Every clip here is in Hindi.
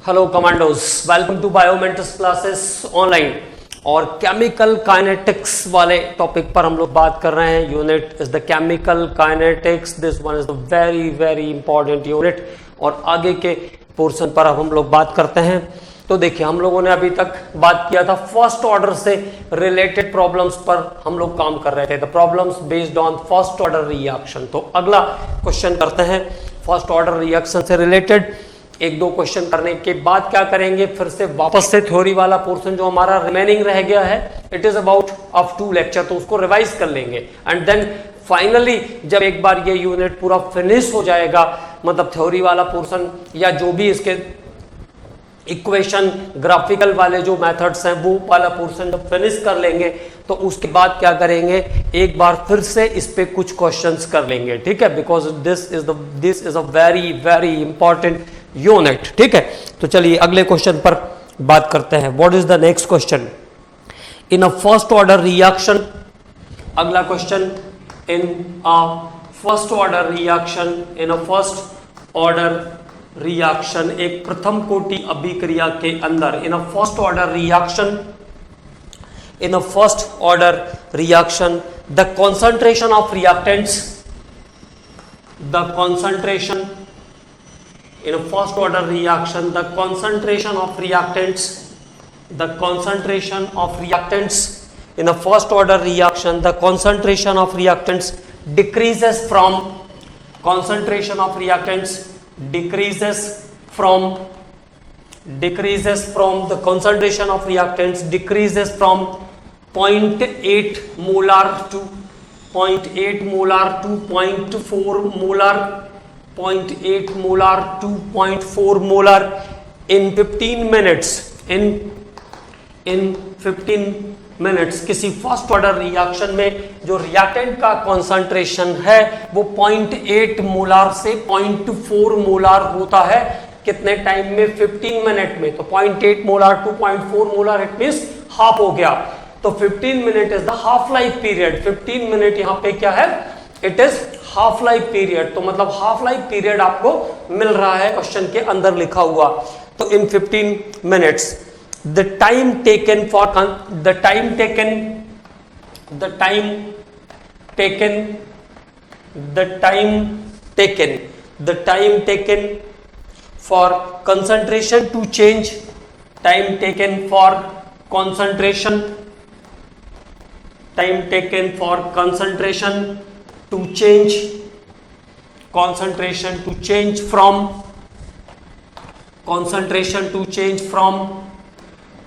Hello commandos, welcome to Biomentics classes online. और केमिकल काइनेटिक्स वाले टॉपिक पर हम लोग बात कर रहे हैं। Unit is the chemical kinetics. This one is the very very important unit. और आगे के पोर्शन पर अब हम लोग बात करते हैं। तो देखिए, हम लोगों ने अभी तक बात किया था फर्स्ट ऑर्डर से रिलेटेड प्रॉब्लम्स पर हम लोग काम कर रहे थे, the problems based on first order reaction. तो अगला क्वेश्चन करते हैं फर्स्ट ऑर्डर रिएक्शन से रिलेटेड। एक दो क्वेश्चन करने के बाद क्या करेंगे, फिर से वापस से थ्योरी वाला पोर्शन जो हमारा रिमेनिंग रह गया है, it is about up to lecture, तो उसको रिवाइज कर लेंगे। एंड देन फाइनली जब एक बार ये यूनिट पूरा फिनिश हो जाएगा, मतलब थ्योरी वाला पोर्शन या जो भी इसके इक्वेशन ग्राफिकल वाले जो मेथड्स हैं वो वाला पोर्शन जब फिनिश कर लेंगे, तो उसके बाद क्या करेंगे, एक बार फिर से इस पे कुछ क्वेश्चंस कर लेंगे। ठीक है, because this is a very very important unit. ठीक है, तो चलिए अगले क्वेश्चन पर बात करते हैं। What is the next question? In a first order reaction, अगला question, in a first order reaction, in a first order reaction, एक प्रथम कोटि अभिक्रिया के अंदर, in a first order reaction, in a first order reaction, the concentration of reactants, the concentration in a first order reaction, the concentration of reactants, the concentration of reactants in a first order reaction, the concentration of reactants decreases from, concentration of reactants decreases from the concentration of reactants decreases from 0.8 molar to 0.8 molar to 0.4 molar, 0.8 molar to 0.4 molar in 15 minutes, in 15 minutes. किसी फर्स्ट ऑर्डर रिएक्शन में जो रिएक्टेंट का कॉन्सेंट्रेशन है वो 0.8 मोलार से 0.4 मोलार होता है। कितने टाइम में? 15 मिनट में। तो 0.8 molar to 0.4 molar, it means half हो गया। तो 15 minute is the half life period. 15 minute यहाँ पे क्या है? It is half life period. तो मतलब हाफ लाइफ पीरियड आपको मिल रहा है क्वेश्चन के अंदर लिखा हुआ। तो इन 15 minutes the time taken for concentration to change, time taken for concentration to change from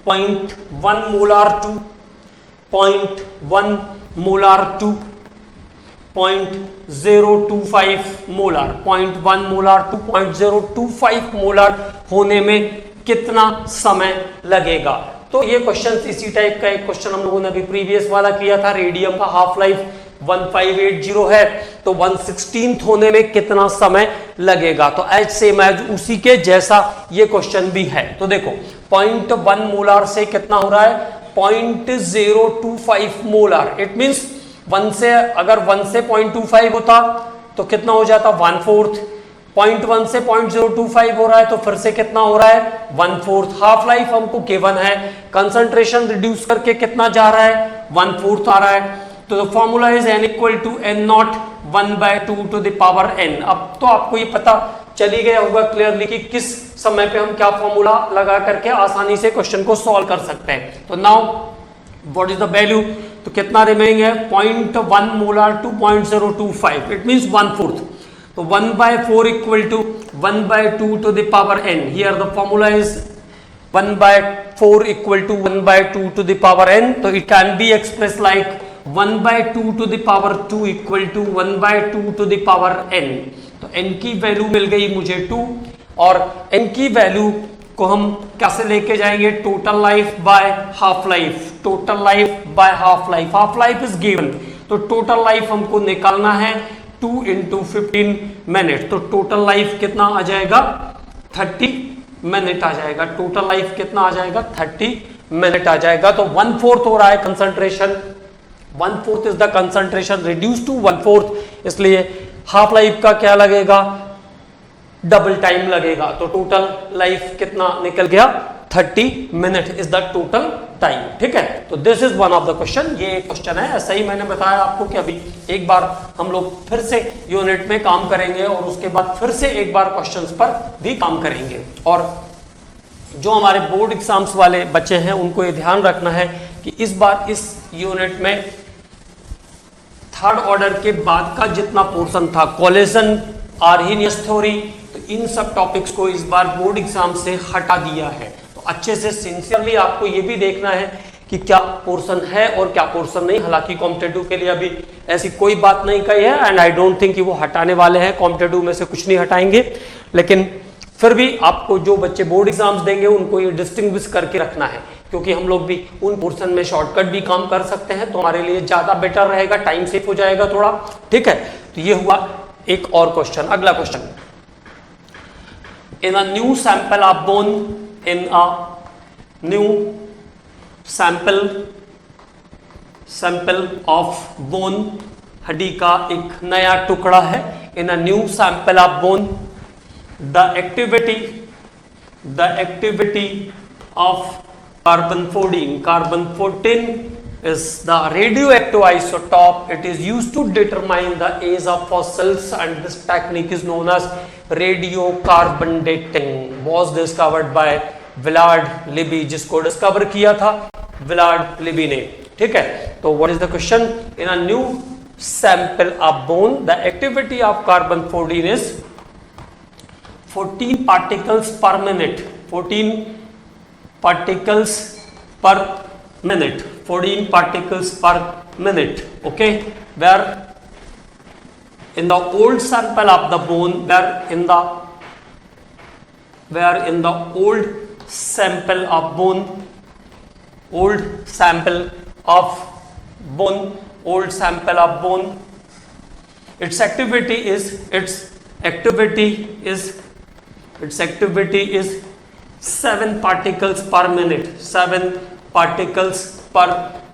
0.1 molar to 0.1 molar to 0.025 molar, 0.1 molar to 0.025 molar होने में कितना समय लगेगा? तो ये क्वेश्चन इसी टाइप का एक क्वेश्चन हम लोगों ने अभी प्रीवियस वाला किया था। रेडियम का हाफ लाइफ 1580 है, तो 1/16 होने में कितना समय लगेगा? तो एज सेम एज उसी के जैसा ये क्वेश्चन भी है। तो देखो, 0.1 मोलार से कितना हो रहा है? 0.025 मोलार। इट मींस 1 से, अगर 1 से 0.25 होता तो कितना हो जाता? 1/4। 0.1 से 0.025 हो रहा है, तो फिर से कितना हो रहा है? 1/4। हाफ लाइफ हमको गिवन है, कंसंट्रेशन रिड्यूस करके कितना जा रहा है? 1/4 आ रहा है। तो the formula is n equal to n0 1/2 to the power n। अब तो आपको ये पता चली गया होगा क्लियरली कि किस समय पे हम क्या फॉर्मूला लगा करके आसानी से क्वेश्चन को सॉल्व कर सकते हैं। तो now what is the value? तो कितना रिमेनिंग है? 0.1 मोलार टू 0.025, इट मींस 1/4। तो 1/4 equal to 1/2 to the power n। Here the formula is 1/4 equal to 1/2 to the power n। तो it can be express like 1/2 to the power 2 equal to 1/2 to the power n। तो n की वैल्यू मिल गई मुझे 2, और n की वैल्यू को हम कैसे लेके जाएंगे? Total life by half life, total life by half life. Half life is given, तो टोटल लाइफ हमको निकालना है 2 × 15 मिनट। तो टोटल लाइफ कितना आ जाएगा? 30 मिनट आ जाएगा। टोटल लाइफ कितना आ जाएगा? 30 मिनट आ जाएगा। तो 1/4 हो रहा है concentration, 1/4 is the concentration reduce to 1/4, इसलिए हाफ लाइफ का क्या लगेगा? डबल टाइम लगेगा, तो टोटल लाइफ कितना निकल गया, 30 minute is the total time. ठीक है, तो this is one of the question, ये एक क्वेश्चन है। ऐसा ही मैंने बताया आपको कि अभी एक बार हम लोग फिर से यूनिट में काम करेंगे और उसके बाद फिर से एक बार क्वेश्चंस पर भी काम करेंगे। और जो हमारे बोर्ड एग्जाम्स वाले बच्चे हैं उनको ये ध्यान रखना है कि इस बार इस यूनिट में थर्ड ऑर्डर के बाद का जितना पोर्शन था, कोलिजन, आर्हीनियस थ्योरी, तो इन सब टॉपिक्स को इस बार बोर्ड एग्जाम से हटा दिया है। तो अच्छे से सिंसियरली आपको ये भी देखना है कि क्या पोर्शन है और क्या पोर्शन नहीं। हालांकि कॉम्पिटेटिव के लिए अभी ऐसी कोई बात नहीं कही है एंड आई डोंट थिंक कि वो हटाने वाले हैं, कॉम्पिटेटिव में से कुछ नहीं हटाएंगे। लेकिन फिर भी आपको जो बच्चे बोर्ड एग्जाम्स देंगे उनको ये डिस्टिंग्विश करके रखना है, क्योंकि हम लोग भी उन पोर्शन में शॉर्टकट भी काम कर सकते हैं, तो हमारे लिए ज्यादा बेटर रहेगा, टाइम सेव हो जाएगा थोड़ा। ठीक है, तो ये हुआ एक और क्वेश्चन। अगला question, in a new sample of bone, in a new sample of bone, हड्डी का एक नया टुकड़ा है। In a new sample of bone, the activity of carbon 14 is the radioactive isotope. It is used to determine the age of fossils and this technique is known as radiocarbon dating. Was discovered by Willard Libby, जिसको डिस्कवर किया था विलार्ड लिबी ने। ठीक है, तो what is the question? In a new sample of bone, the activity of carbon 14 is 14 particles per minute, 14 particles per minute, 14 particles per minute. Okay, where in the old sample of the bone, where in the old sample of bone, its activity is 7 particles per minute, 7 particles per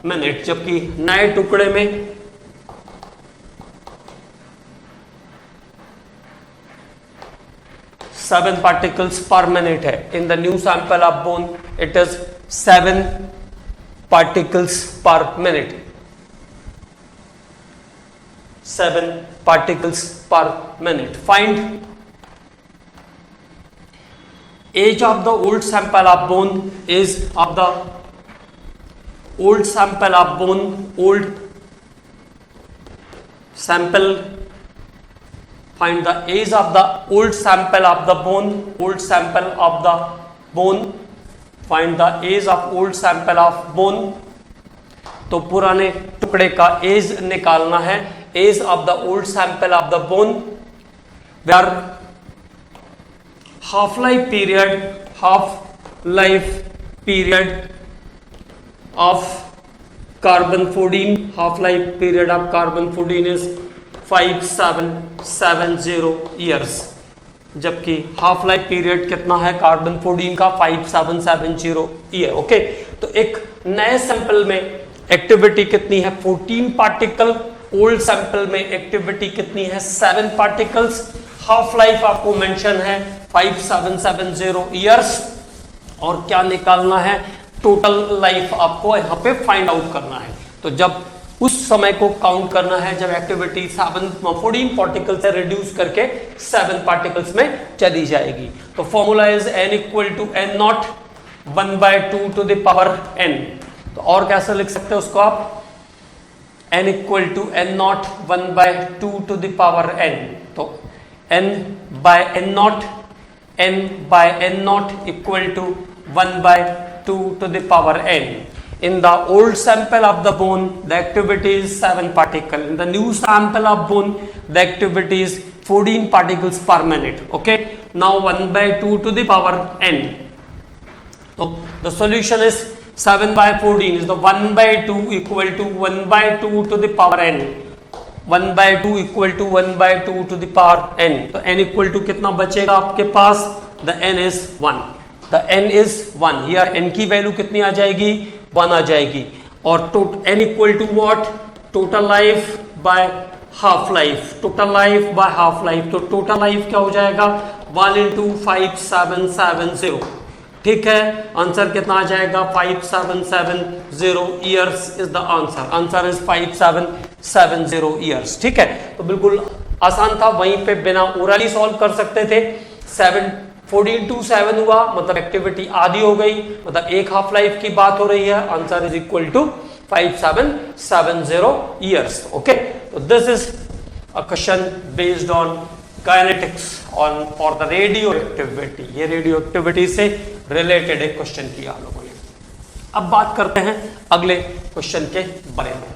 minute, जबकि नए टुकड़े में 7 particles per minute है। In the new sample of bone it is 7 particles per minute, 7 particles per minute. Find age of the old sample of bone, age of the old sample of bone, old sample, find the age of the old sample of the bone, old sample of the bone, find the age of old sample of bone। तो पुराने टुकड़े का एज निकालना है, age of the old sample of the bone, where half life period of carbon 14, half life period of carbon 14 is 5770 years, जबकि हाफ लाइफ पीरियड कितना है कार्बन 14 का, 5770 ईयर। ओके, तो एक नए सैंपल में एक्टिविटी कितनी है, 14 पार्टिकल, ओल्ड सैंपल में एक्टिविटी कितनी है, 7 पार्टिकल्स, हाफ लाइफ आपको मेंशन है 5770 ईयर्स, और क्या निकालना है, टोटल लाइफ आपको यहाँ पे फाइंड आउट करना है। तो जब उस समय को काउंट करना है जब एक्टिविटी 14 पार्टिकल से रिड्यूस करके 7 पार्टिकल्स में चली जाएगी। तो formula is n equal to n naught 1/2 to the power n। तो और कैसे लिख सकते हैं उसको आप, n equal to n naught 1/2 to the power n। तो n by n naught equal to 1/2 to the power n. In the old sample of the bone, the activity is 7 particles. In the new sample of bone, the activity is 14 particles per minute. Okay. Now 1/2 to the power n. So the solution is 7/14 is the 1/2 equal to 1/2 to the power n. 1/2 equal to 1/2 to the power n. तो n equal to कितना बचेगा आपके पास, the n is 1. The n is 1. Here n की वैल्यू कितनी आ जाएगी, 1 आ जाएगी। और n equal to what, total life by half life, total life by half life, तो टोटल लाइफ क्या हो जाएगा 1 into 5770, ठीक है। आंसर कितना आ जाएगा 5770 years is the answer, answer is 5770 years, ठीक है। तो बिल्कुल आसान था, वहीं पे बिना ओरली सॉल्व कर सकते थे। 14 to 7 हुआ मतलब एक्टिविटी आधी हो गई, मतलब एक हाफ लाइफ की बात हो रही है, answer is equal to 5770 years. Okay, so this is a question based on kinetics on for the radioactivity. ये radioactivity से related एक क्वेश्चन किया लोगों ने। अब बात करते हैं अगले क्वेश्चन के बारे में।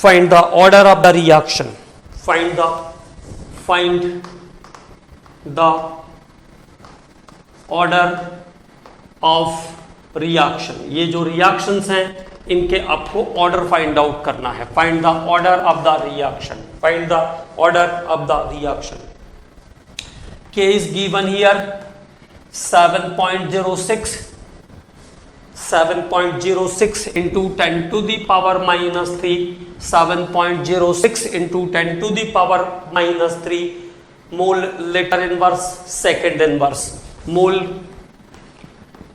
Find the order of the reaction. Find the order of reaction. ये जो रिएक्शंस हैं इनके आपको ऑर्डर फाइंड आउट करना है। Find the order of the reaction, find the order of the reaction. के is given here 7.06 into 10 to the power minus 3, 7.06 into 10 to the power minus 3 mole litre inverse second inverse, mole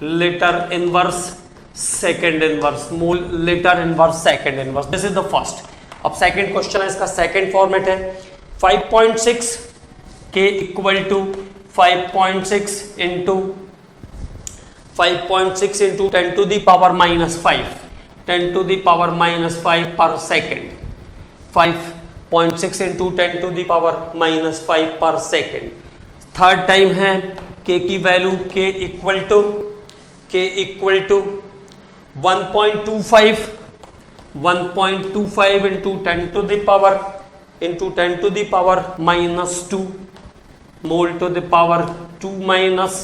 litre inverse second inverse, mole litre inverse second inverse. This is the first. अब सेकेंड क्वेश्चन है, इसका सेकेंड फॉर्मेट है 5.6 K equal to 5.6 into 10 to the power minus 5, 10 to the power minus 5 per second, 5.6 into 10 to the power minus 5 per second. Third time है के की value K equal to 1.25 into 10 to the power minus 2 mole to the power 2 minus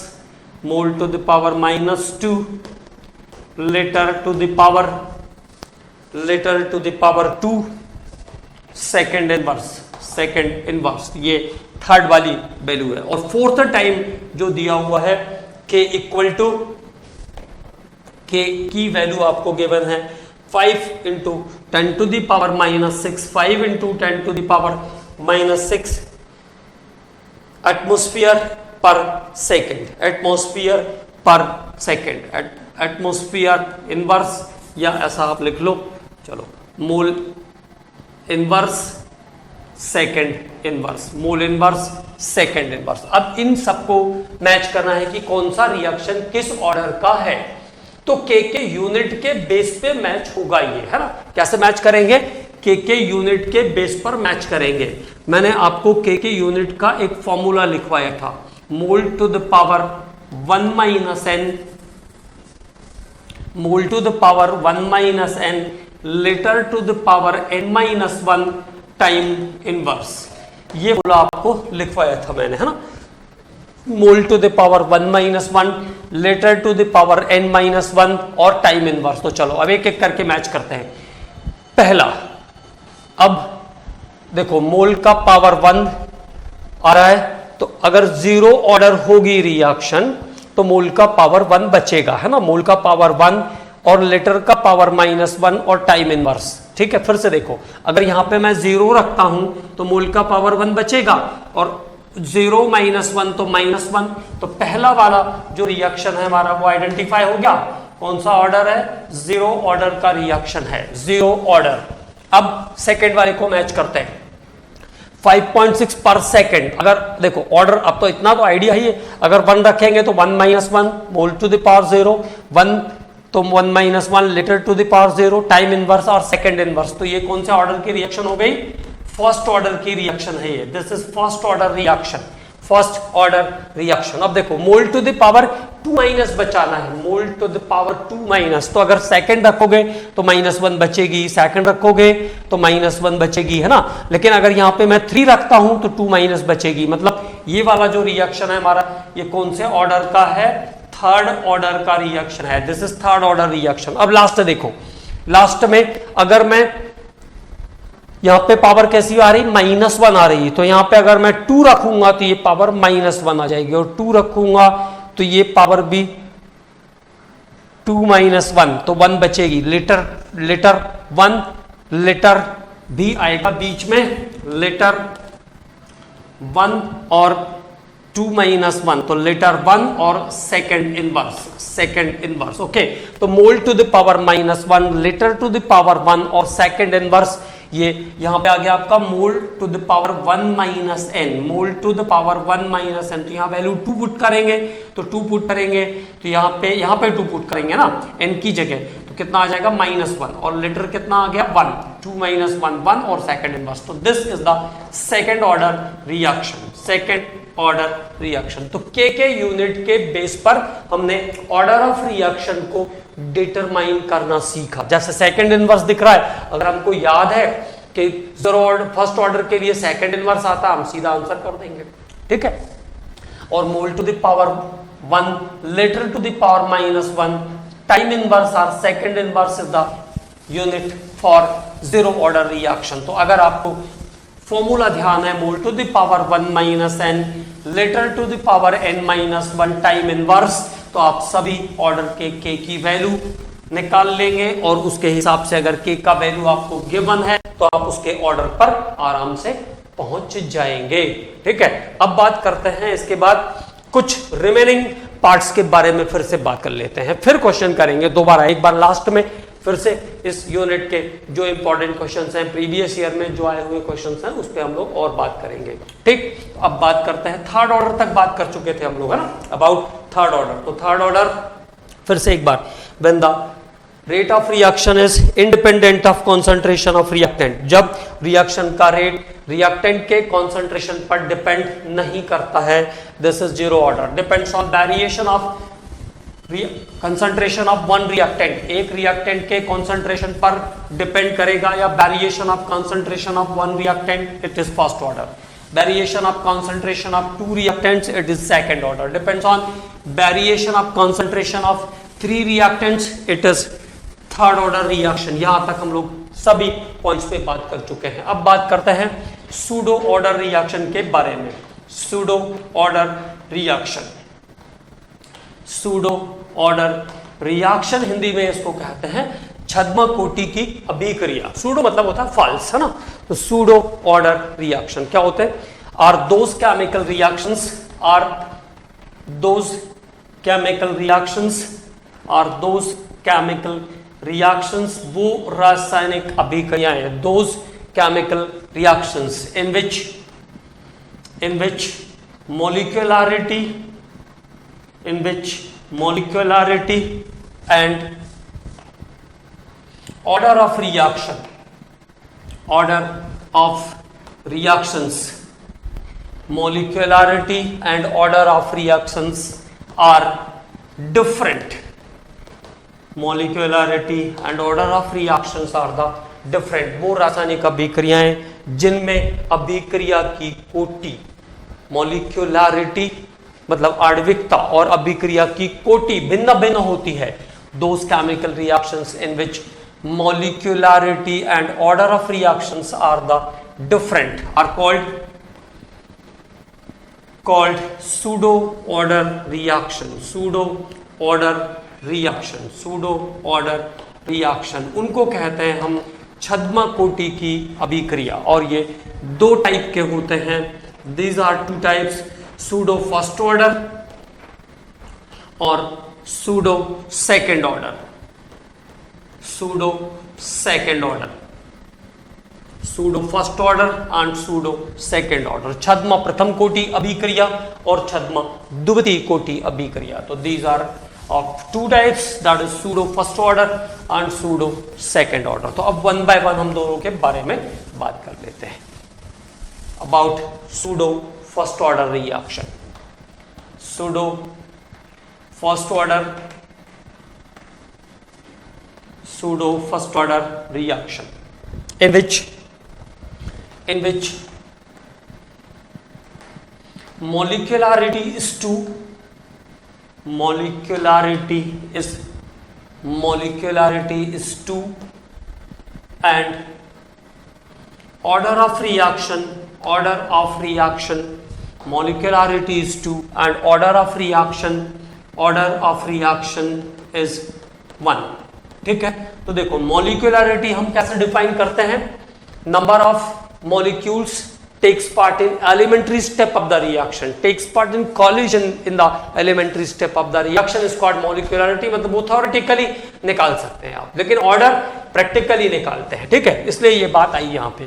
mole to the power minus 2 litre to the power 2 second inverse, ये थर्ड वाली वैल्यू है। और फोर्थ टाइम जो दिया हुआ है के इक्वल टू, के की वैल्यू आपको गिवन है 5 into 10 to the power minus 6, 5 into 10 to the power minus 6 atmosphere per second, atmosphere per second, atmosphere inverse या ऐसा आप लिख लो, चलो mole inverse second inverse, mole inverse second inverse. अब इन सबको मैच करना है कि कौन सा रिएक्शन किस ऑर्डर का है, तो के यूनिट के बेस पे मैच होगा ये, है ना। कैसे मैच करेंगे, के यूनिट के बेस पर मैच करेंगे। मैंने आपको के यूनिट का एक फॉर्मूला लिखवाया था, mole to the power 1 minus n, mole to the power 1 minus n litre to the power n minus 1 time inverse. ये बोला आपको लिखवाया था मैंने, है ना। Mole to the power 1 minus 1 litre to the power n minus 1 और टाइम इनवर्स। तो चलो अब एक एक करके मैच करते हैं। पहला, अब देखो मोल का पावर 1 आ रहा है, तो अगर जीरो ऑर्डर होगी रिएक्शन तो मोल का पावर 1 बचेगा, है ना। मोल का पावर 1 और लेटर का पावर माइनस 1 और टाइम इनवर्स, ठीक है। फिर से देखो, अगर यहां पे मैं जीरो रखता हूं तो मोल का पावर 1 बचेगा और 0 माइनस 1 तो माइनस 1। तो पहला वाला जो रिएक्शन है हमारा वो आइडेंटिफाई हो गया। कौन सा ऑर्डर है, जीरो ऑर्डर का रिएक्शन है, जीरो ऑर्डर। अब सेकेंड वाले को मैच करते हैं, 5.6 पर सेकेंड। अगर देखो ऑर्डर, अब तो इतना तो आइडिया ही है, अगर 1 रखेंगे तो 1 minus 1 mole to the power 0, 1 तो 1 minus 1 litre to the power 0 time inverse और सेकेंड इनवर्स। तो ये कौन से ऑर्डर की रिएक्शन हो गई, फर्स्ट ऑर्डर की रिएक्शन है ये। This is first order reaction, first order reaction. अब देखो मोल टू द पावर 2 माइनस बचाना है, mole to the power 2 minus. तो अगर सेकंड रखोगे तो माइनस 1 बचेगी, सेकंड रखोगे तो माइनस 1 बचेगी, है ना। लेकिन अगर यहां पे मैं 3 रखता हूं तो 2 माइनस बचेगी। मतलब ये वाला जो रिएक्शन है हमारा, ये कौन से ऑर्डर का है, थर्ड ऑर्डर का रिएक्शन है। This is third order reaction. अब लास्ट देखो, लास्ट में अगर मैं यहां पे पावर कैसी आ रही, माइनस 1 आ रही है, तो यहां पे अगर मैं 2 रखूंगा तो ये पावर माइनस 1 आ जाएगी, और 2 रखूंगा तो ये पावर भी 2 माइनस 1 तो 1 बचेगी, लेटर 1 लेटर भी आएगा बीच में, लेटर 1 और 2 माइनस 1 तो लेटर 1 और सेकंड इनवर्स। ओके, तो mole to the power -1 litre to the power 1 और सेकंड इनवर्स, ये यहां पे आ गया आपका mole to the power 1 minus n, mole to the power 1 minus n। तो यहाँ वैल्यू 2 पुट करेंगे तो 2 पुट करेंगे तो यहाँ पे 2 पुट करेंगे ना n की जगह, तो कितना आ जाएगा -1 और लेटर कितना आ गया 1, 2 माइनस 1 1 और सेकंड इनवर्स। तो this is the second order reaction. तो के यूनिट के बेस पर हमने ऑर्डर ऑफ रिएक्शन को डिटरमाइन करना सीखा। जैसे सेकंड इनवर्स दिख रहा है, अगर हमको याद है कि फर्स्ट ऑर्डर के लिए सेकंड इनवर्स आता है, हम सीधा आंसर कर देंगे, ठीक है। और mole to the power 1 litre to the power -1 time inverse और second inverse is the unit for zero order reaction. तो अगर आपको फॉर्मूला ध्यान है, mole to the power 1 minus n litre to the power n-1 time inverse, तो आप सभी ऑर्डर के की वैल्यू निकाल लेंगे और उसके हिसाब से अगर के का वैल्यू आपको गिवन है तो आप उसके ऑर्डर पर आराम से पहुंच जाएंगे, ठीक है। अब बात करते हैं, इसके बाद कुछ रिमेनिंग पार्ट्स के बारे में फिर से बात कर लेते हैं, फिर क्वेश्चन करेंगे दोबारा एक बार लास्ट में फिर से इस यूनिट के जो इंपॉर्टेंट क्वेश्चंस हैं, प्रीवियस ईयर में जो आए हुए क्वेश्चंस हैं, उस पर हम लोग और बात करेंगे, ठीक। अब बात करते हैं, थर्ड ऑर्डर तक बात कर चुके थे हम लोग, है ना, अबाउट थर्ड ऑर्डर। तो थर्ड ऑर्डर फिर से एक बार, when the rate of reaction is independent of concentration of reactant, जब रिएक्शन का रेट रिएक्टेंट के कॉन्सेंट्रेशन पर डिपेंड नहीं करता है, this is zero order. Depends on variation of concentration of one reactant, एक रिएक्टेंट के कंसंट्रेशन पर डिपेंड करेगा, या variation of concentration of one reactant, it is first order. Variation of concentration of to reactants, it is second order. Depends on variation of concentration of three reactants, it is third order reaction. यहां तक हम लोग सभी पॉइंट्स पे बात कर चुके हैं। अब बात करते हैं सूडो ऑर्डर रिएक्शन के बारे में। Pseudo order reaction, pseudo order reaction Hindi में इसको कहते हैं छद्म कोटि की अभिक्रिया। सूडो मतलब होता है फॉल्स, है ना। तो सूडो ऑर्डर रिएक्शन क्या होते हैं? Are those chemical reactions, are those chemical reactions, are those chemical reactions, वो रासायनिक अभिक्रियाएं, those chemical reactions in which molecularity and order of reactions, molecularity and order of reactions are different. Molecularity and order of reactions are the different. वो रासायनिक अभिक्रियाएं जिनमें अभिक्रिया की कोटि, मॉलिक्यूलरिटी मतलब आणविकता, और अभिक्रिया की कोटि भिन्न भिन्न होती है। Those chemical reactions in which molecularity and order of reactions are the different are called pseudo order reaction. Pseudo order reaction उनको कहते हैं हम छद्म कोटि की अभिक्रिया, और ये दो टाइप के होते हैं। These are two types, pseudo first order और pseudo second order. Pseudo second order, pseudo first order and pseudo second order. छद्म प्रथम कोटि अभिक्रिया और छद्म द्वितीय कोटि अभिक्रिया। तो these are of two types, that is pseudo first order and pseudo second order. तो अब one by one हम दोनों के बारे में बात कर लेते हैं। About pseudo first order reaction. Pseudo first order reaction in which molecularity is 2 and order of reaction molecularity is 2 and order of reaction is 1। ठीक है, तो देखो मॉलिक्यूलरिटी हम कैसे डिफाइन करते हैं, number of molecules takes part in elementary step of the reaction, takes part in collision in the elementary step of the reaction is called molecularity। मतलब वो theoretically निकाल सकते हैं आप, लेकिन ऑर्डर प्रैक्टिकली निकालते हैं। ठीक है, इसलिए ये बात आई यहाँ पे।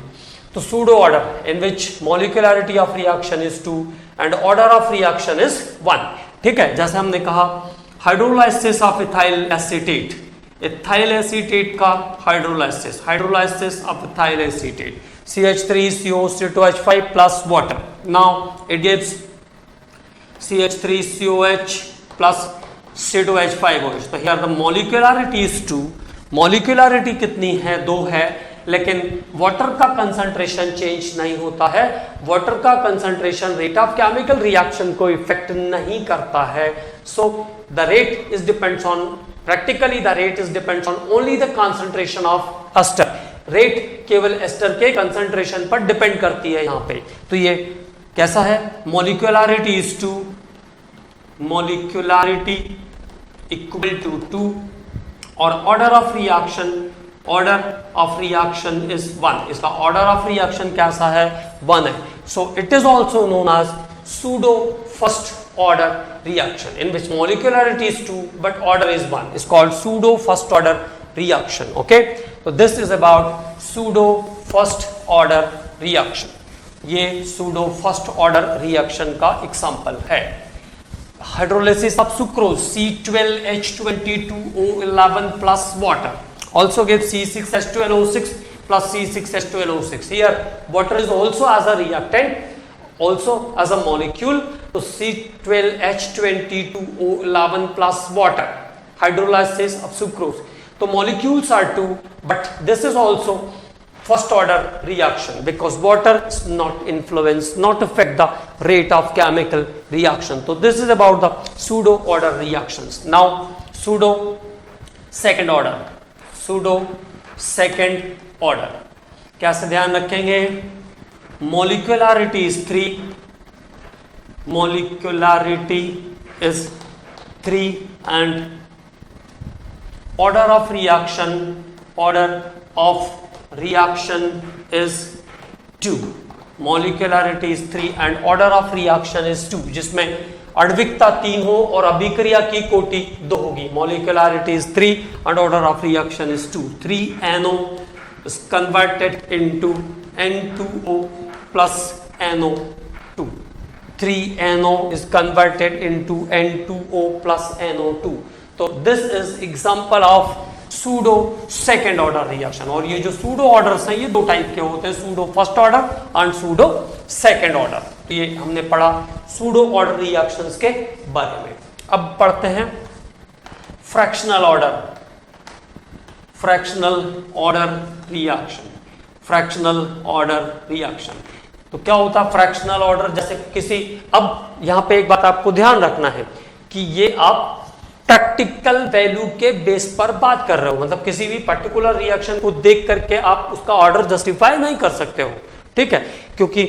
तो pseudo order in which molecularity of reaction is 2 and order of reaction is 1। ठीक है, जैसे हमने कहा hydrolysis of ethyl acetate, ethyl acetate का hydrolysis of ethyl acetate, CH3COC2H5 plus water. Now it gives CH3COH plus C2H5OH. तो here the molecularity is 2. Molecularity कितनी है? 2 है, लेकिन वाटर का कंसंट्रेशन चेंज नहीं होता है। वाटर का concentration rate of chemical reaction को इफेक्ट नहीं करता है। So the rate is depends on, practically the rate is depends on only the concentration of ester. Rate केवल एस्टर के कंसंट्रेशन पर डिपेंड करती है यहाँ पे। तो ये कैसा है, molecularity is 2, molecularity equal to 2 और ऑर्डर ऑफ रिएक्शन इज 1। इसका ऑर्डर ऑफ रिएक्शन कैसा है, 1 है। So it is also known as pseudo first order reaction in which molecularity is 2 but order is 1, is called pseudo first order reaction. Okay, तो this is about pseudo first order reaction. ये सूडो फर्स्ट ऑर्डर रिएक्शन का एग्जांपल है। Hydrolysis of sucrose C12H22O11 plus water also gives C6H12O6 plus C6H12O6. Here water is also as a reactant, also as a molecule. So C12H22O11 plus water, hydrolysis of sucrose. So molecules are 2, but this is also first order reaction because water is not influence, not affect the rate of chemical reaction. So this is about the pseudo order reactions. Now pseudo second order, pseudo second order कैसे ध्यान रखेंगे, molecularity is 3, molecularity is 3 and order of reaction is 2. Molecularity is 3 and order of reaction is 2, जिसमें आणविकता 3 हो और अभिक्रिया की कोटि 2 होगी। Molecularity is 3 and order of reaction is 2. 3NO is converted into N2O plus NO2. 3NO is converted into N2O plus NO2. तो this is example of pseudo second order reaction. और ये जो सूडो ऑर्डर्स हैं ये 2 टाइप के होते हैं, pseudo first order and pseudo second order. तो ये हमने पढ़ा सूडो ऑर्डर रिएक्शंस के बारे में। अब पढ़ते हैं fractional order, fractional order reaction, fractional order reaction. तो क्या होता है फ्रैक्शनल ऑर्डर, जैसे किसी, अब यहां पे एक बात आपको ध्यान रखना है कि ये आप प्रैक्टिकल वैल्यू के बेस पर बात कर रहे हो, मतलब किसी भी पर्टिकुलर रिएक्शन को देख करके आप उसका ऑर्डर जस्टिफाई नहीं कर सकते हो। ठीक है, क्योंकि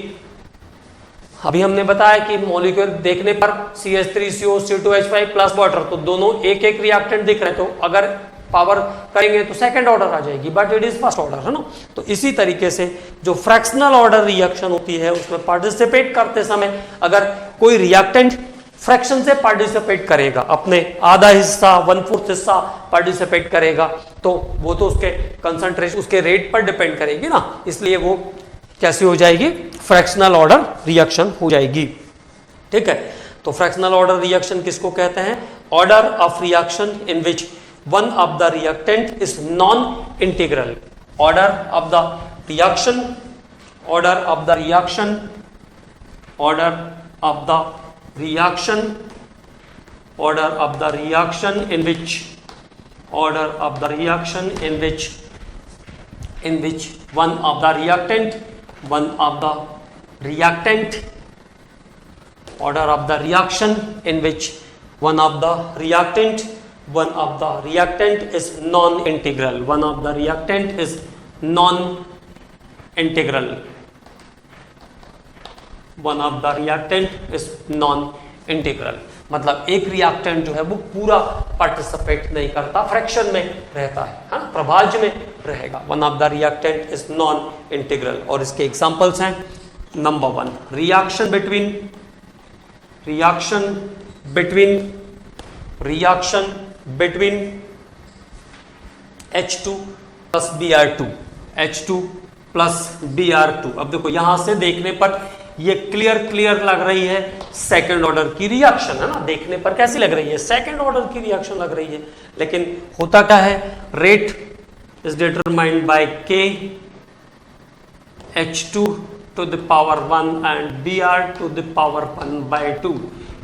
अभी हमने बताया कि मॉलिक्यूल देखने पर CH3COC2H5 प्लस वाटर, तो दोनों एक एक रिएक्टेंट दिख रहे हैं, तो अगर पावर करेंगे तो सेकंड ऑर्डर आ जाएगी, but it is first order, है ना। तो इसी तरीके से जो फ्रैक्शनल ऑर्डर रिएक्शन होती है उसमें पार्टिसिपेट करते समय अगर कोई रिएक्टेंट फ्रैक्शन से पार्टिसिपेट करेगा, अपने आधा हिस्सा 1/4 हिस्सा पार्टिसिपेट करेगा, तो वो तो उसके कंसंट्रेशन, उसके रेट पर डिपेंड करेगी ना, इसलिए वो कैसी हो जाएगी, फ्रैक्शनल ऑर्डर रिएक्शन हो जाएगी। ठीक है, तो फ्रैक्शनल ऑर्डर रिएक्शन किसको कहते हैं, order of reaction in which one of the reactant is non integral, order of the reaction, order of the reaction, order of the reaction, order of the reaction in which, order of the reaction in which one of the reactant, order of the reaction in which one of the reactant is non-integral, one of the reactant is non-integral, one of the reactant is non-integral। मतलब एक रिएक्टेंट जो है वो पूरा पार्टिसिपेट नहीं करता, फ्रैक्शन में रहता है ना, प्रभाज्य में रहेगा। One of the reactant is non integral. और इसके एग्जांपल्स हैं, number 1 reaction between H2 plus Br2, H2 plus Br2। अब देखो यहां से देखने पर ये क्लियर लग रही है सेकंड ऑर्डर की रिएक्शन है ना, देखने पर कैसी लग रही है, सेकंड ऑर्डर की रिएक्शन लग रही है। लेकिन होता क्या है, rate is determined by K H2 to the power 1 and Br to the power 1 by 2,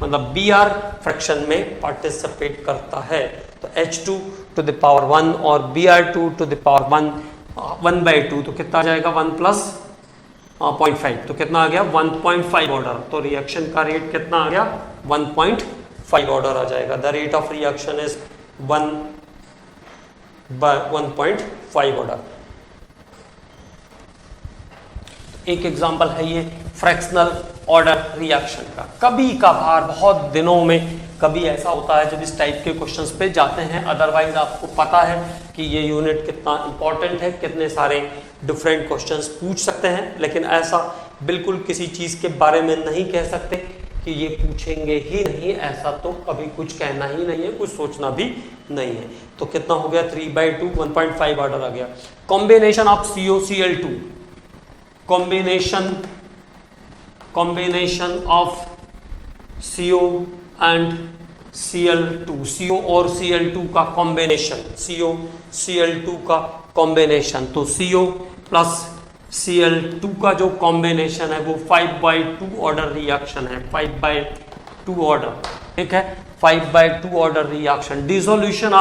मतलब Br फ्रैक्शन में पार्टिसिपेट करता है, तो H2 to the power 1 और Br2 to the power 1 by 2, तो कितना आ जाएगा 1 प्लस 0.5, तो कितना आ गया 1.5 ऑर्डर। तो रिएक्शन का रेट कितना आ गया 1.5 ऑर्डर आ जाएगा। The rate of reaction is 1.5 order. एक एग्जांपल है ये फ्रैक्शनल ऑर्डर रिएक्शन का। कभी कभार बहुत दिनों में कभी ऐसा होता है जब इस टाइप के क्वेश्चंस पे जाते हैं, अदरवाइज आपको पता है कि ये यूनिट कितना इंपॉर्टेंट है, कितने सारे डिफरेंट क्वेश्चंस पूछ सकते हैं, लेकिन ऐसा बिल्कुल किसी चीज़ के बारे में नहीं कह सकते कि ये पूछेंगे ही नहीं, ऐसा तो कभी कुछ कहना ही नहीं है, कुछ सोचना भी नहीं है। तो कितना हो गया 3/2, 1.5 ऑर्डर आ गया। Combination of COCl2, combination of CO and Cl2, CO और Cl2 का कॉम्बिनेशन, CO-Cl2 का कॉम्बिनेशन, तो CO प्लस Cl2 का जो कॉम्बिनेशन है वो 5/2 ऑर्डर रिएक्शन है, 5/2 ऑर्डर, ठीक है, 5/2 order reaction. Dissolution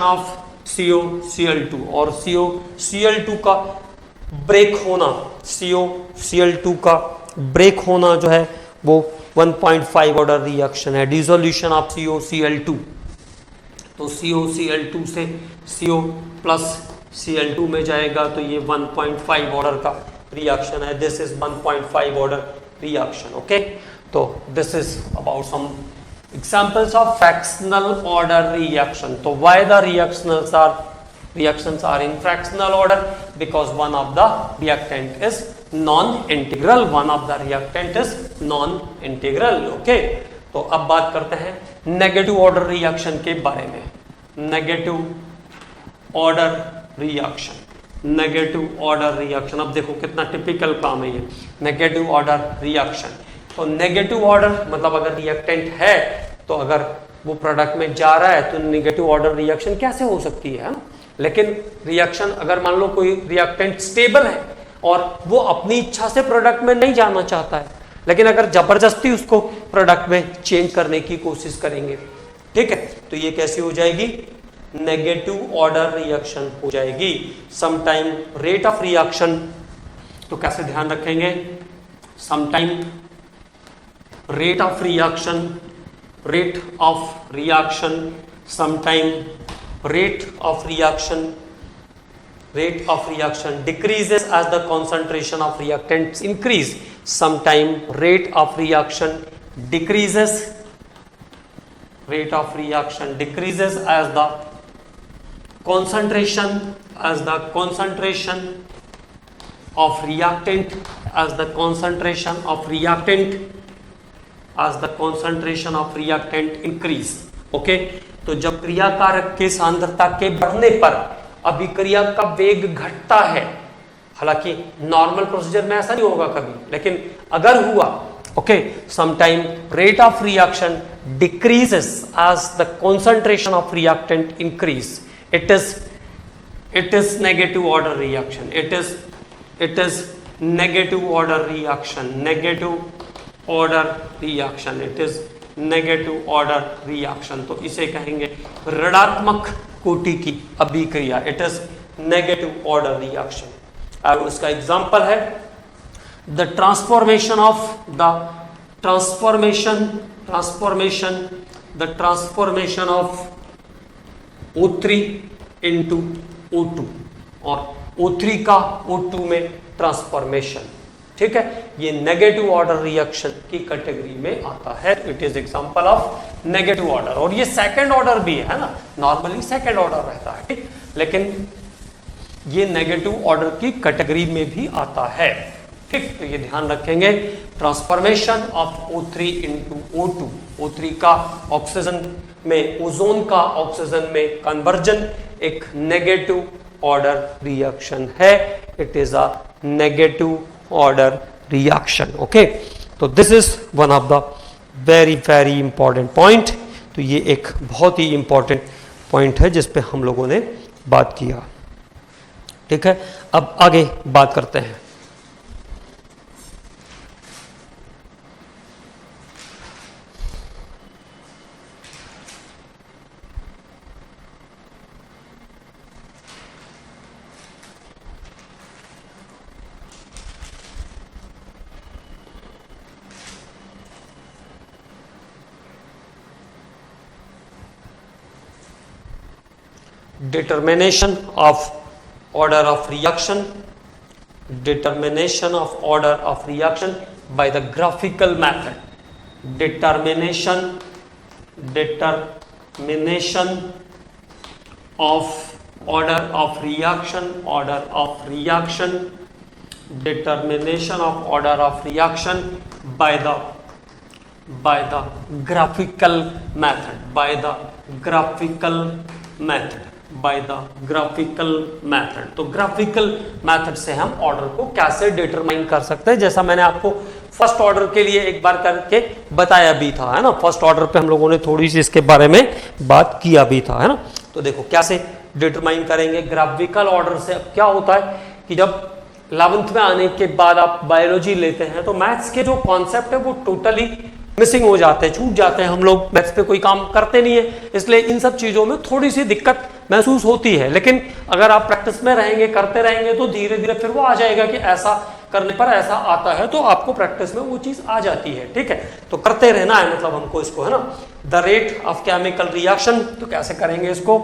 of COCl2 और COCl2 का ब्रेक होना, COCl2 का ब्रेक होना जो है वो 1.5 ऑर्डर रिएक्शन है। डिसोल्यूशन ऑफ COCl2, तो COCl2 से CO प्लस Cl2 में जाएगा, तो ये 1.5 ऑर्डर का रिएक्शन है। This is 1.5 order reaction. Okay, तो this is about some examples of fractional order reaction. So why the reactions are in fractional order? Because one of the reactant is non-integral, one of the reactant is non-integral. Okay, तो अब बात करते हैं नेगेटिव ऑर्डर रिएक्शन के बारे में। नेगेटिव ऑर्डर रिएक्शन, अब देखो कितना टिपिकल काम है ये नेगेटिव ऑर्डर रिएक्शन। तो नेगेटिव ऑर्डर मतलब अगर रिएक्टेंट है तो अगर वो प्रोडक्ट में जा रहा है तो नेगेटिव ऑर्डर रिएक्शन कैसे हो सकती है ना? लेकिन रिएक्शन अगर मान लो कोई रिएक्टेंट स्टेबल है और वो अपनी इच्छा से प्रोडक्ट में नहीं जाना चाहता है, लेकिन अगर जबरदस्ती उसको प्रोडक्ट में चेंज करने की कोशिश करेंगे, ठीक है, तो ये कैसी हो जाएगी, नेगेटिव ऑर्डर रिएक्शन हो जाएगी। समटाइम रेट ऑफ रिएक्शन, तो कैसे ध्यान रखेंगे, sometime rate of reaction, sometime rate of reaction decreases as the concentration of reactants increase. Sometime rate of reaction decreases as the concentration of reactant increase. Okay, तो जब क्रियाकारक के सांद्रता के बढ़ने पर अभिक्रिया का वेग घटता है, हालांकि नॉर्मल प्रोसीजर में ऐसा नहीं होगा कभी, लेकिन अगर हुआ, okay, sometime rate of reaction decreases as the concentration of reactant increase, it is negative order reaction, it is negative order reaction, it is negative order reaction. तो इसे कहेंगे ऋणात्मक कोटि की अभिक्रिया, it is negative order reaction. और उसका एग्जांपल है the transformation of O3 into O2 और O3 का O2 में ट्रांसफॉर्मेशन, ठीक है, ये नेगेटिव ऑर्डर रिएक्शन की कैटेगरी में आता है। It is example of negative order. और ये सेकंड ऑर्डर भी है ना, नॉर्मली सेकंड ऑर्डर रहता है, ठीक, लेकिन ये नेगेटिव ऑर्डर की कैटेगरी में भी आता है, ठीक। तो ये ध्यान रखेंगे, transformation of O3 into O2, O3 का ऑक्सीजन में, ओजोन का ऑक्सीजन में कन्वर्जन एक नेगेटिव ऑर्डर रिएक्शन है। It is a negative order reaction. Okay, तो this is one of the very very important point. तो ये एक बहुत ही इंपॉर्टेंट पॉइंट है जिस पे हम लोगों ने बात किया, ठीक है। अब आगे बात करते हैं। Determination of order of reaction, determination of order of reaction by the graphical method, determination of order of reaction, determination of order of reaction by the graphical method, by the graphical method। तो ग्राफिकल मेथड से हम ऑर्डर को कैसे डिटरमाइन कर सकते हैं, जैसा मैंने आपको फर्स्ट ऑर्डर के लिए एक बार करके बताया भी था, है ना। फर्स्ट ऑर्डर पे हम लोगों ने थोड़ी सी इसके बारे में बात किया भी था, है ना। तो देखो कैसे डिटरमाइन करेंगे ग्राफिकल ऑर्डर से। अब क्या होता है कि जब 11th में आने के बाद आप बायोलॉजी लेते हैं तो मैथ्स के जो कॉन्सेप्ट है वो टोटली मिसिंग हो जाते हैं, छूट जाते हैं। हम लोग मैथ्स पे कोई काम करते नहीं है, इसलिए इन सब चीजों में थोड़ी सी दिक्कत महसूस होती है। लेकिन अगर आप प्रैक्टिस में रहेंगे, करते रहेंगे, तो धीरे धीरे फिर वो आ जाएगा कि ऐसा करने पर ऐसा आता है, तो आपको प्रैक्टिस में वो चीज आ जाती है, ठीक है। तो करते रहना है, मतलब हमको इसको, है ना। The rate of chemical reaction, तो कैसे करेंगे इसको,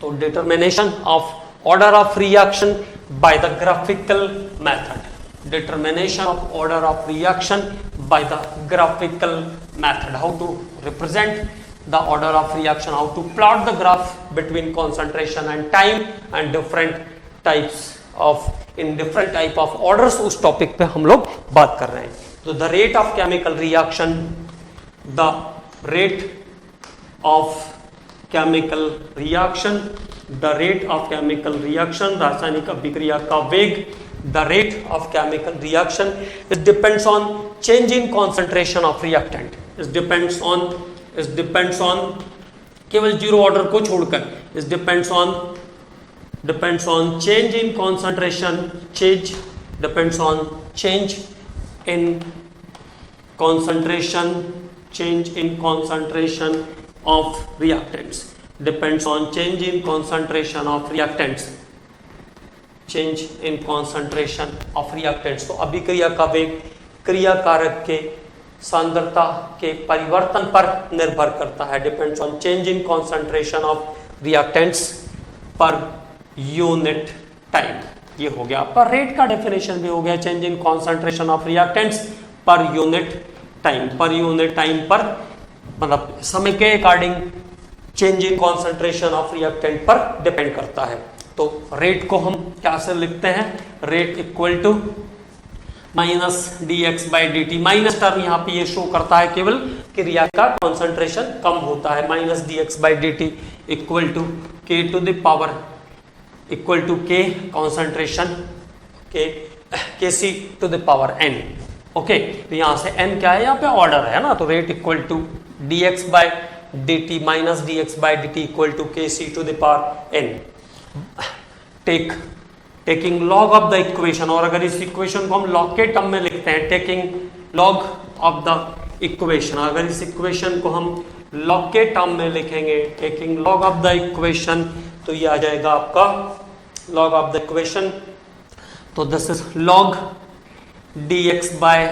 तो determination of order of reaction by the graphical method, determination of order of reaction by the graphical method, how to represent the order of reaction, how to plot the graph between concentration and time and different types of, in different type of orders, उस टॉपिक पे हम लोग बात कर रहे हैं। तो the rate of chemical reaction, the rate of chemical reaction, the rate of chemical reaction, रासायनिक अभिक्रिया का वेग, the rate of chemical reaction, it depends on change in concentration of reactant, it depends on केवल जीरो ऑर्डर को छोड़कर, it depends on change in concentration, depends on change in concentration of reactants, depends on change in concentration of reactants, change in concentration of reactants. तो अभिक्रिया का वेग क्रिया कारक के सांद्रता के परिवर्तन पर निर्भर करता है, depends on change in concentration of reactants per unit time. ये हो गया आपका रेट का डेफिनेशन भी हो गया, change in concentration of reactants per unit time, per unit time पर मतलब समय के according change in concentration of reactant पर डिपेंड करता है। तो रेट को हम क्या से लिखते हैं, rate equal to minus dx by dt। Minus term यहाँ पे ये शो करता है केवल कि रिएक्ट का कॉन्सेंट्रेशन कम होता है, minus dx by dt equal to k to the power equal to k concentration kc to the power n। Okay, तो यहाँ से n क्या है, यहाँ पे ऑर्डर है ना। तो rate equal to dx by dt minus dx by dt equal to kc to the power n। Taking log of the equation, और अगर इस इक्वेशन को हम लॉग के टर्म में लिखते हैं, taking log of the equation, अगर इस इक्वेशन को हम लॉग के टर्म में लिखेंगे, taking log of the equation, तो ये आ जाएगा आपका लॉग ऑफ द इक्वेशन। तो this is log dx by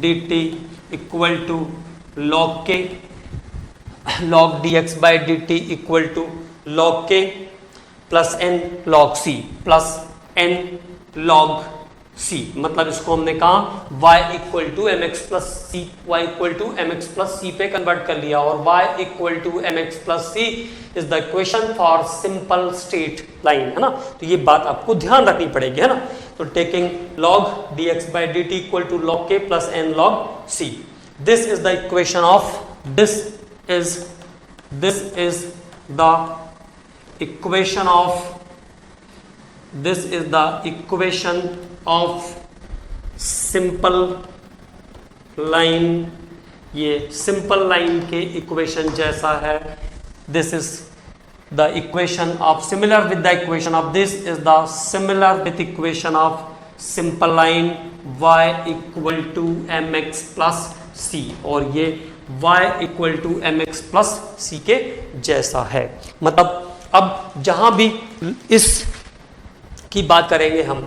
dt equal to log k, log dx by dt equal to log k plus n log c plus n log c, मतलब इसको हमने कहा y equal to M x plus c, y equal to M x plus c पे कन्वर्ट कर लिया, और y equal to M x plus C is the equation for simple straight line, है ना। तो ये बात आपको ध्यान रखनी पड़ेगी, है ना। तो taking log dx by dt equal to log k plus n log c, this is the equation of this is the equation of this is the equation of simple line, ये simple line के equation जैसा है। this is the equation of similar with the equation of this is the similar with equation of simple line y equal to mx plus c, और ये y equal to mx plus c के जैसा है। मतलब अब जहां भी इस की बात करेंगे हम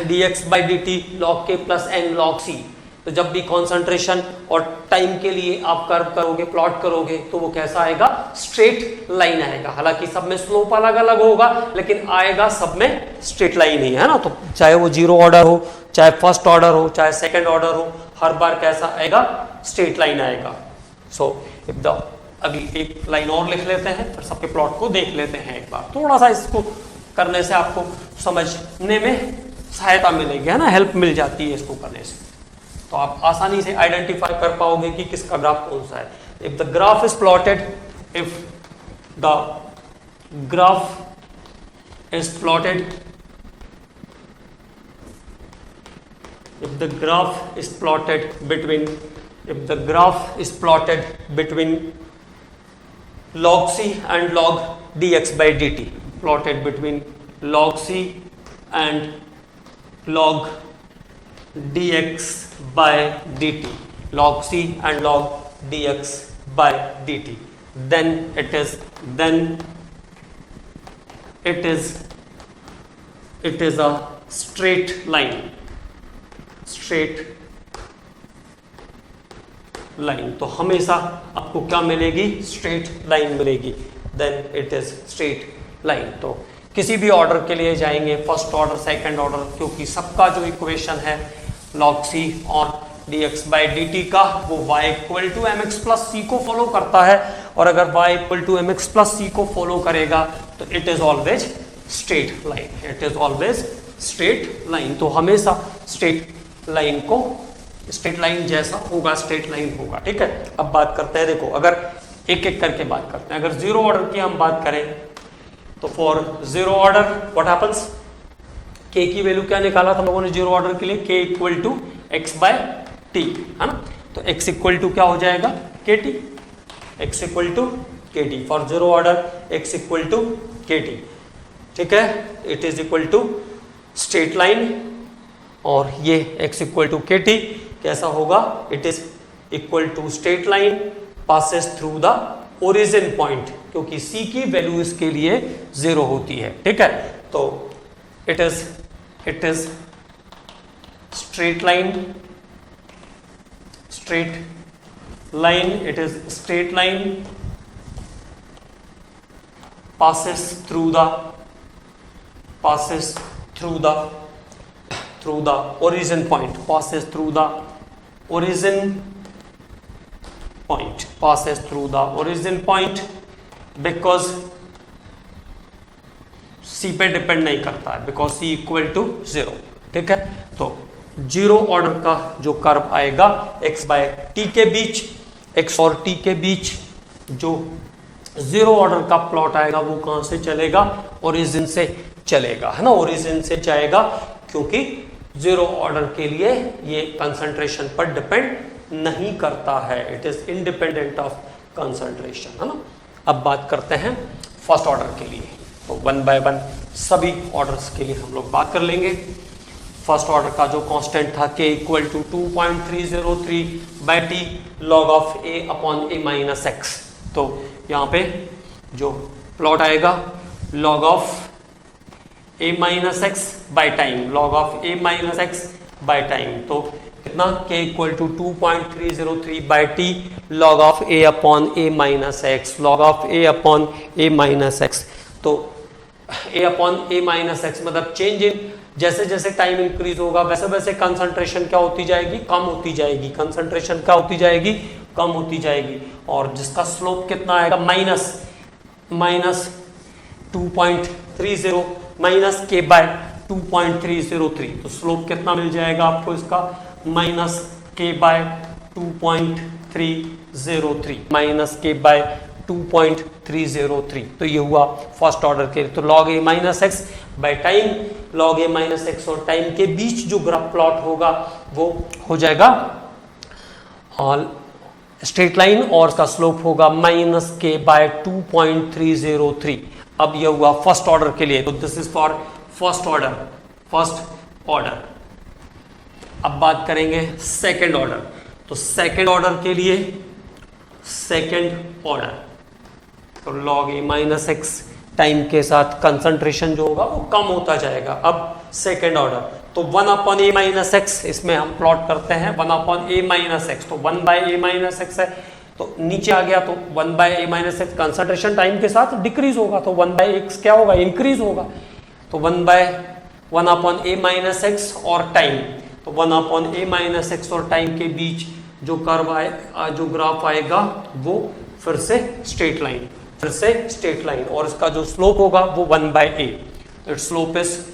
dx by dt log k plus n log c, तो जब भी कॉन्सेंट्रेशन और टाइम के लिए आप कर्व करोगे, प्लॉट करोगे, तो वो कैसा आएगा, स्ट्रेट लाइन आएगा। हालांकि सब में स्लोप अलग अलग होगा, लेकिन आएगा सब में स्ट्रेट लाइन ही, है ना। तो चाहे वो जीरो ऑर्डर हो, चाहे फर्स्ट ऑर्डर हो, चाहे सेकंड ऑर्डर हो, हर बार कैसा आएगा, स्ट्रेट लाइन आएगा। सो अभी एक लाइन और लिख लेते हैं, फिर सबके प्लॉट को देख लेते हैं एक बार। थोड़ा सा इसको करने से आपको समझने में सहायता मिलेगी, है ना, हेल्प मिल जाती है इसको करने से, तो आप आसानी से आइडेंटिफाई कर पाओगे कि किसका ग्राफ कौन सा है। If the graph is plotted, if the graph is plotted, if the graph is plotted between log c and log dx by dt, plotted between log c and log dx by dt, log c and log dx by dt, then it is a straight line, तो हमेशा आपको क्या मिलेगी, स्ट्रेट लाइन मिलेगी, then it is straight line. तो किसी भी ऑर्डर के लिए जाएंगे, फर्स्ट ऑर्डर, सेकंड ऑर्डर, क्योंकि सबका जो इक्वेशन है log c और dx by dt का, वो y equal to M x plus c को फॉलो करता है, और अगर y equal to M x plus c को फॉलो करेगा तो it is always straight line, it is always straight line. तो हमेशा स्ट्रेट लाइन को, स्ट्रेट लाइन जैसा होगा, स्ट्रेट लाइन होगा, ठीक है। अब बात करते हैं, देखो अगर एक एक करके बात करते हैं। अगर जीरो ऑर्डर की हम बात करें तो for zero order what happens, k की वैल्यू क्या निकाला था हम लोगों ने जीरो ऑर्डर के लिए, k equal to x by t, है ना। तो x इक्वल टू क्या हो जाएगा, kt, x equal to kt for zero order, x equal to kt, ठीक है। It is equal to straight line, और ये x equal to k t कैसा होगा, it is equal to straight line passes through the origin point, क्योंकि c की वैल्यू इसके लिए 0 होती है, ठीक है। तो it is straight line, it is straight line passes through the origin point, passes through the origin point, because c पे डिपेंड नहीं करता है, because c इक्वल टू 0, ठीक है। तो जीरो ऑर्डर का जो कर्व आएगा x बाय टी के बीच, x और t के बीच जो जीरो ऑर्डर का प्लॉट आएगा वो कहां से चलेगा, ओरिजिन से चलेगा, है ना, ओरिजिन से जाएगा, क्योंकि जीरो ऑर्डर के लिए ये कंसंट्रेशन पर डिपेंड नहीं करता है, it is independent of concentration, है ना। अब बात करते हैं फर्स्ट ऑर्डर के लिए, तो वन बाय वन सभी ऑर्डर्स के लिए हम लोग बात कर लेंगे। फर्स्ट ऑर्डर का जो कांस्टेंट था k equal to 2.303 by t log of a upon a minus x, तो यहाँ पे जो प्लॉट आएगा log of a minus x by time, log of a minus x by time, तो कितना, k equal to 2.303 by t log of a upon a minus x, log of a upon a minus x. तो a upon a minus x मतलब चेंज इन जैसे जैसे टाइम इंक्रीज होगा वैसे वैसे कंसंट्रेशन क्या होती जाएगी, कम होती जाएगी, कंसंट्रेशन क्या होती जाएगी, कम होती जाएगी। और जिसका स्लोप कितना आएगा, माइनस 2.30 माइनस के बाय 2.303। तो स्लोप कितना मिल जाएगा आपको इसका, माइनस के बाय 2.303, माइनस के बाय 2.303। तो ये हुआ फर्स्ट ऑर्डर के लिए। तो log a minus x by time, log a minus x और टाइम के बीच जो ग्राफ प्लॉट होगा वो हो जाएगा स्ट्रेट लाइन और उसका स्लोप होगा माइनस के बाय 2.303। अब ये हुआ फर्स्ट ऑर्डर के लिए। तो this is for first order. अब बात करेंगे सेकंड ऑर्डर। तो सेकंड ऑर्डर के लिए सेकंड ऑर्डर तो log a minus x time के साथ कंसंट्रेशन जो होगा वो कम होता जाएगा। अब सेकंड ऑर्डर तो 1 अपॉन a माइनस एक्स, इसमें हम प्लॉट करते हैं 1 अपॉन a माइनस एक्स। तो 1 बाय a माइनस एक्स है तो नीचे आ गया, तो 1 by a minus x concentration time के साथ डिक्रीज होगा, तो 1 बाय x क्या होगा, इंक्रीज होगा। तो 1 अपॉन a माइनस एक्स और टाइम, तो 1 अपॉन a माइनस एक्स और टाइम के बीच जो कर्व आए, जो ग्राफ आएगा वो फिर से स्ट्रेट लाइन, और इसका जो स्लोप होगा वो 1 by a। It's slope is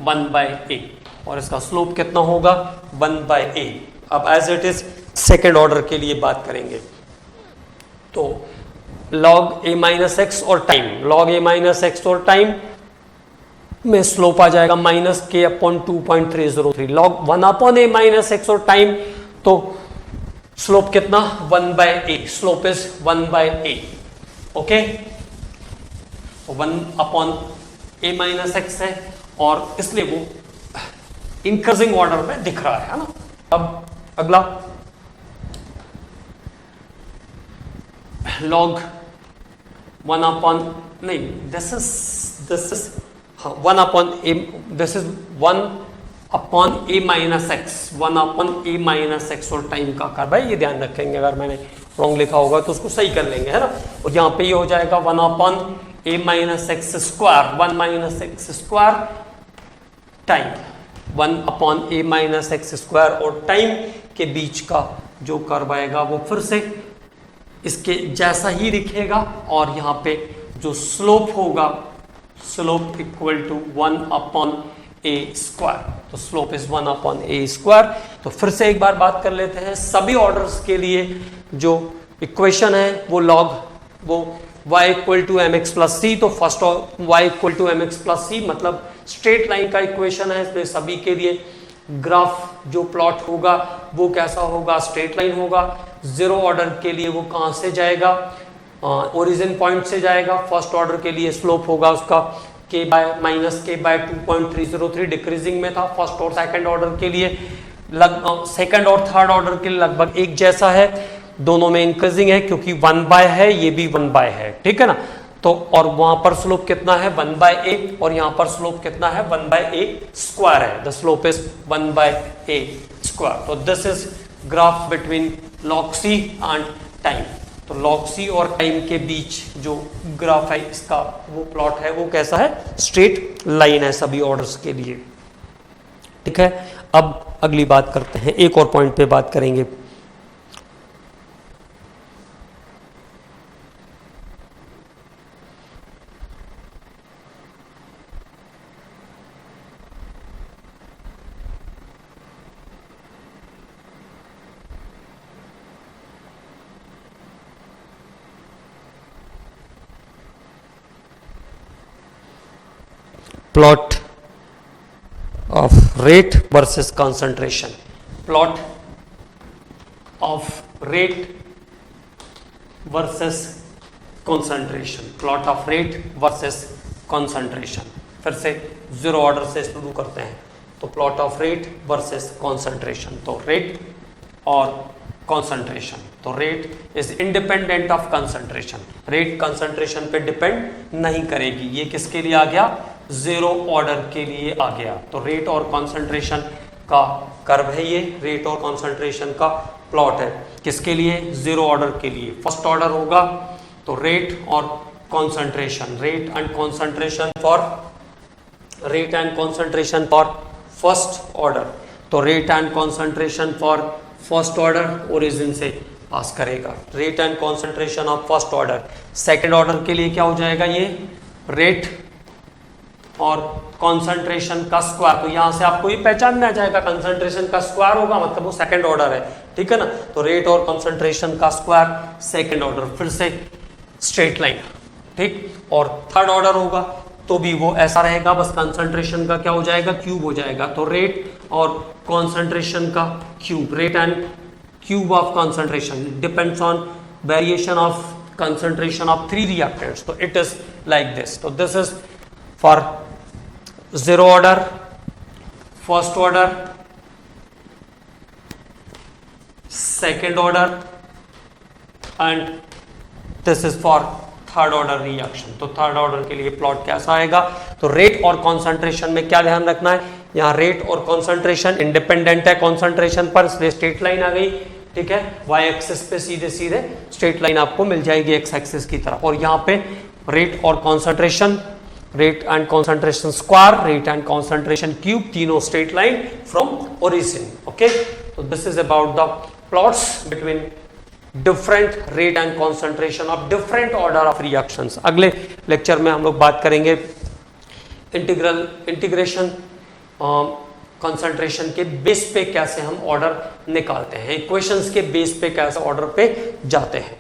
1 by a और इसका स्लोप कितना होगा, 1 बाय a। अब as it is second order के लिए बात करेंगे। तो log a माइनस एक्स और time, log a minus x और टाइम में स्लोप आ जाएगा minus k upon 2.303। log 1 upon a minus x और टाइम, तो स्लोप कितना, 1 by a, slope is 1 by a। Okay, 1 upon a minus x है और इसलिए वो इंक्रीजिंग ऑर्डर में दिख रहा है ना। अब अगला log 1 अपॉन, नहीं this is 1 upon a, this is 1 upon a minus x, 1 upon a minus x और टाइम का आकार। भाई ये ध्यान रखेंगे, अगर मैंने रॉन्ग लिखा होगा तो उसको सही कर लेंगे, है ना। और यहाँ पे ये हो जाएगा 1 upon a minus x square, 1 minus x square time, 1 upon a minus x square और टाइम के बीच का जो कर्व आएगा वो फिर से इसके जैसा ही दिखेगा। और यहाँ पे जो स्लोप होगा, slope equal to 1 upon a square, तो slope is 1 upon a square. तो फिर से एक बार बात कर लेते हैं, सभी ऑर्डर्स के लिए जो इक्वेशन है वो y equal to M x plus c. तो first y equal to M x plus c मतलब स्ट्रेट लाइन का इक्वेशन है। इसमें सभी के लिए ग्राफ जो प्लॉट होगा वो कैसा होगा, स्ट्रेट लाइन होगा। जीरो ऑर्डर के लिए वो कहाँ से जाएगा, ओरिजिन पॉइंट से जाएगा। फर्स्ट ऑर्डर के लिए स्लोप होगा उसका k बाय माइनस के बाय 2.303, डिक्रीजिंग में था। फर्स्ट और सेकंड ऑर्डर के लिए सेकंड और थर्ड ऑर्डर के लिए लगभग एक जैसा है, दोनों में इंक्रीजिंग है क्योंकि 1 बाय है, ये भी 1 बाय है, ठीक है ना। तो और वहां पर स्लोप कितना है, 1 बाय a, और यहां पर स्लोप कितना है, 1 बाय a स्क्वायर है। The slope is 1 by a square. तो this is graph between log c and time. तो log c और टाइम के बीच जो ग्राफ है इसका वो प्लॉट है, वो कैसा है, स्ट्रेट लाइन है सभी ऑर्डर्स के लिए, ठीक है। अब अगली बात करते हैं, एक और पॉइंट पे बात करेंगे। Plot of rate versus concentration, plot of rate versus concentration, plot of rate versus concentration. फिर से जीरो ऑर्डर से शुरू करते हैं। तो plot of rate versus concentration, तो रेट और कंसंट्रेशन। तो rate is independent of concentration, rate concentration पे डिपेंड नहीं करेगी। ये किसके लिए आ गया, जीरो ऑर्डर के लिए आ गया। तो रेट और कंसंट्रेशन का कर्व है ये, रेट और कंसंट्रेशन का प्लॉट है किसके लिए, जीरो ऑर्डर के लिए। फर्स्ट ऑर्डर होगा तो रेट और concentration, rate and concentration for rate and concentration for first order, तो rate and concentration for first order origin से पास करेगा, rate and concentration of first order. Second order के लिए क्या हो जाएगा, ये रेट और कॉन्सेंट्रेशन का स्क्वायर, तो यहां से आपको ये पहचान में आ जाएगा कंसंट्रेशन का स्क्वायर होगा मतलब वो सेकंड ऑर्डर है, ठीक है ना। तो रेट और कॉन्सेंट्रेशन का स्क्वायर सेकंड ऑर्डर, फिर से स्ट्रेट लाइन, ठीक। और थर्ड ऑर्डर होगा तो भी वो ऐसा रहेगा, बस कंसंट्रेशन का क्या हो जाएगा, क्यूब हो जाएगा। तो रेट और कॉन्सेंट्रेशन का cube, rate and cube of concentration depends on variation of concentration of 3 reactants, so it is like this. So this is for zero order, first order, second order and this is for third order reaction. तो थर्ड ऑर्डर के लिए प्लॉट कैसा आएगा, तो रेट और कॉन्सेंट्रेशन में क्या ध्यान रखना है, यहाँ रेट और कॉन्सेंट्रेशन इंडिपेंडेंट है कॉन्सेंट्रेशन पर, इसलिए स्ट्रेट लाइन आ गई, ठीक है। वाई एक्सिस पे सीधे सीधे स्ट्रेट लाइन आपको मिल जाएगी एक्स एक्सिस की तरफ, और यहाँ पे रेट और concentration, rate and concentration square, rate and concentration cube, तीनों straight line from origin, okay. तो this is about the plots between different rate and concentration of different order of reactions. अगले लेक्चर में हम लोग बात करेंगे इंटीग्रेशन कंसंट्रेशन के बेस पे कैसे हम ऑर्डर निकालते हैं, इक्वेशंस के बेस पे कैसे ऑर्डर पे जाते हैं।